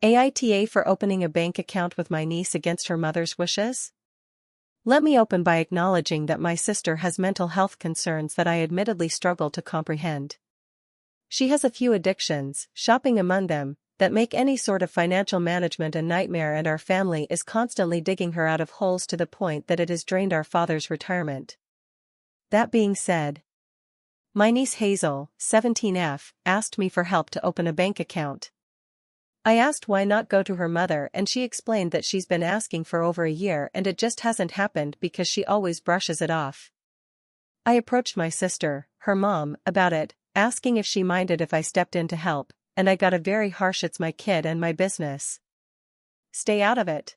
AITA for opening a bank account with my niece against her mother's wishes? Let me open by acknowledging that my sister has mental health concerns that I admittedly struggle to comprehend. She has a few addictions, shopping among them, that make any sort of financial management a nightmare, and our family is constantly digging her out of holes to the point that it has drained our father's retirement. That being said, my niece Hazel, 17F, asked me for help to open a bank account. I asked why not go to her mother, and she explained that she's been asking for over a year and it just hasn't happened because she always brushes it off. I approached my sister, her mom, about it, asking if she minded if I stepped in to help, and I got a very harsh "it's my kid and my business. Stay out of it."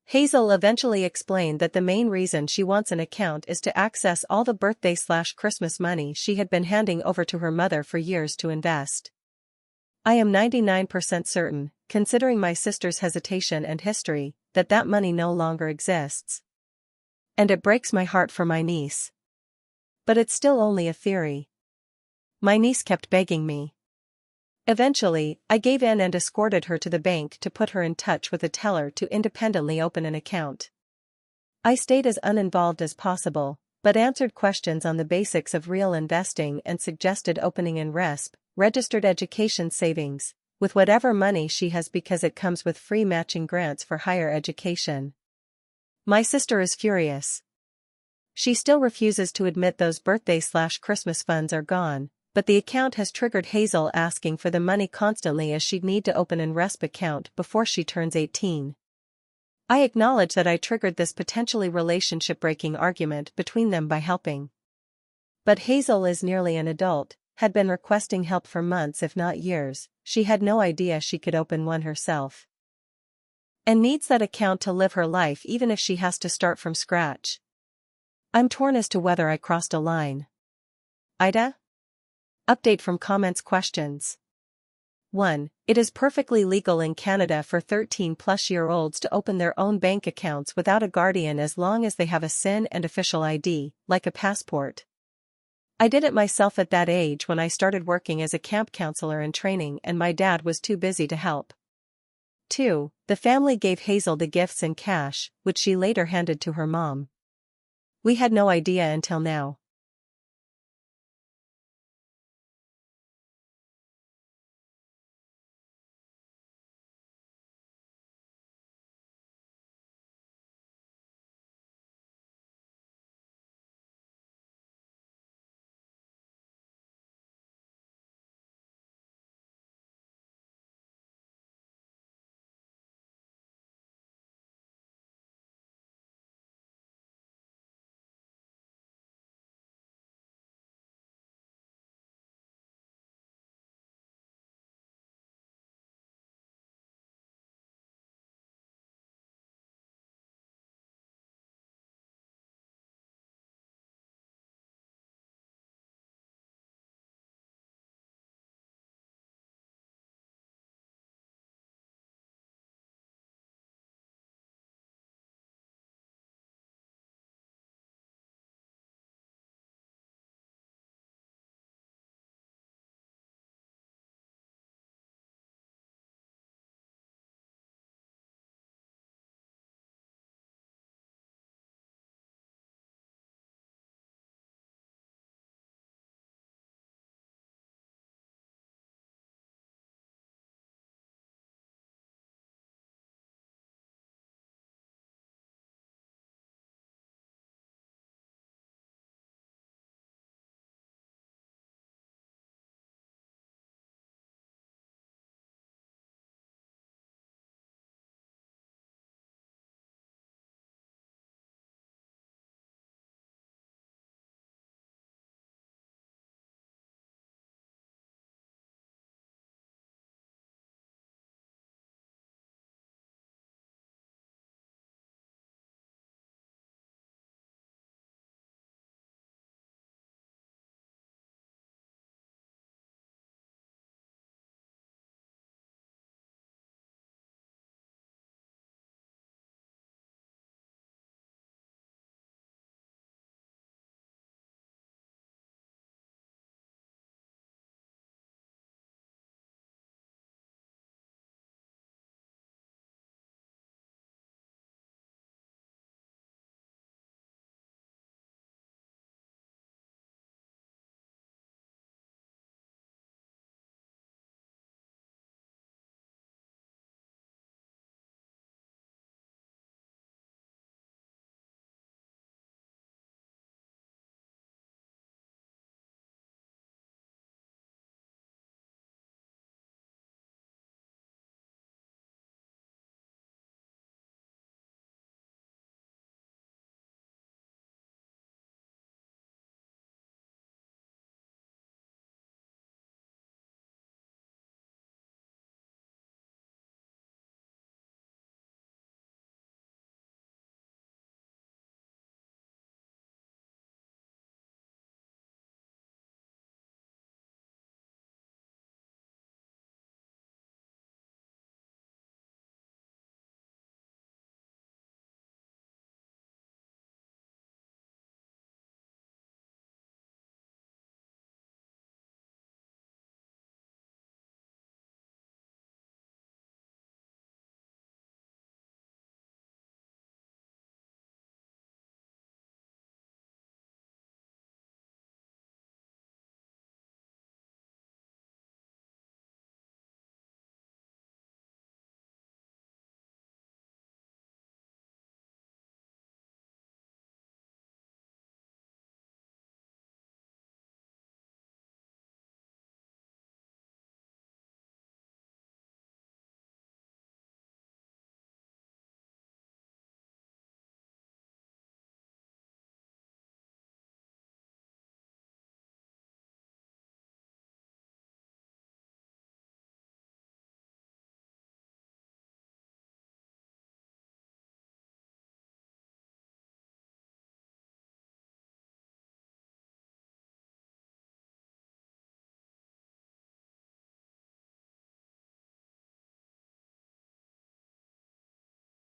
Hazel eventually explained that the main reason she wants an account is to access all the birthday/Christmas money she had been handing over to her mother for years to invest. I am 99% certain, considering my sister's hesitation and history, that that money no longer exists. And it breaks my heart for my niece. But it's still only a theory. My niece kept begging me. Eventually, I gave in and escorted her to the bank to put her in touch with a teller to independently open an account. I stayed as uninvolved as possible, but answered questions on the basics of real investing and suggested opening an RESP, Registered Education Savings, with whatever money she has because it comes with free matching grants for higher education. My sister is furious. She still refuses to admit those birthday/Christmas funds are gone, but the account has triggered Hazel asking for the money constantly as she'd need to open an RESP account before she turns 18. I acknowledge that I triggered this potentially relationship-breaking argument between them by helping. But Hazel is nearly an adult, had been requesting help for months if not years. She had no idea she could open one herself. And needs that account to live her life even if she has to start from scratch. I'm torn as to whether I crossed a line. AITA? Update from comments questions. 1. It is perfectly legal in Canada for 13-plus-year-olds to open their own bank accounts without a guardian as long as they have a SIN and official ID, like a passport. I did it myself at that age when I started working as a camp counselor in training and my dad was too busy to help. 2. The family gave Hazel the gifts in cash, which she later handed to her mom. We had no idea until now.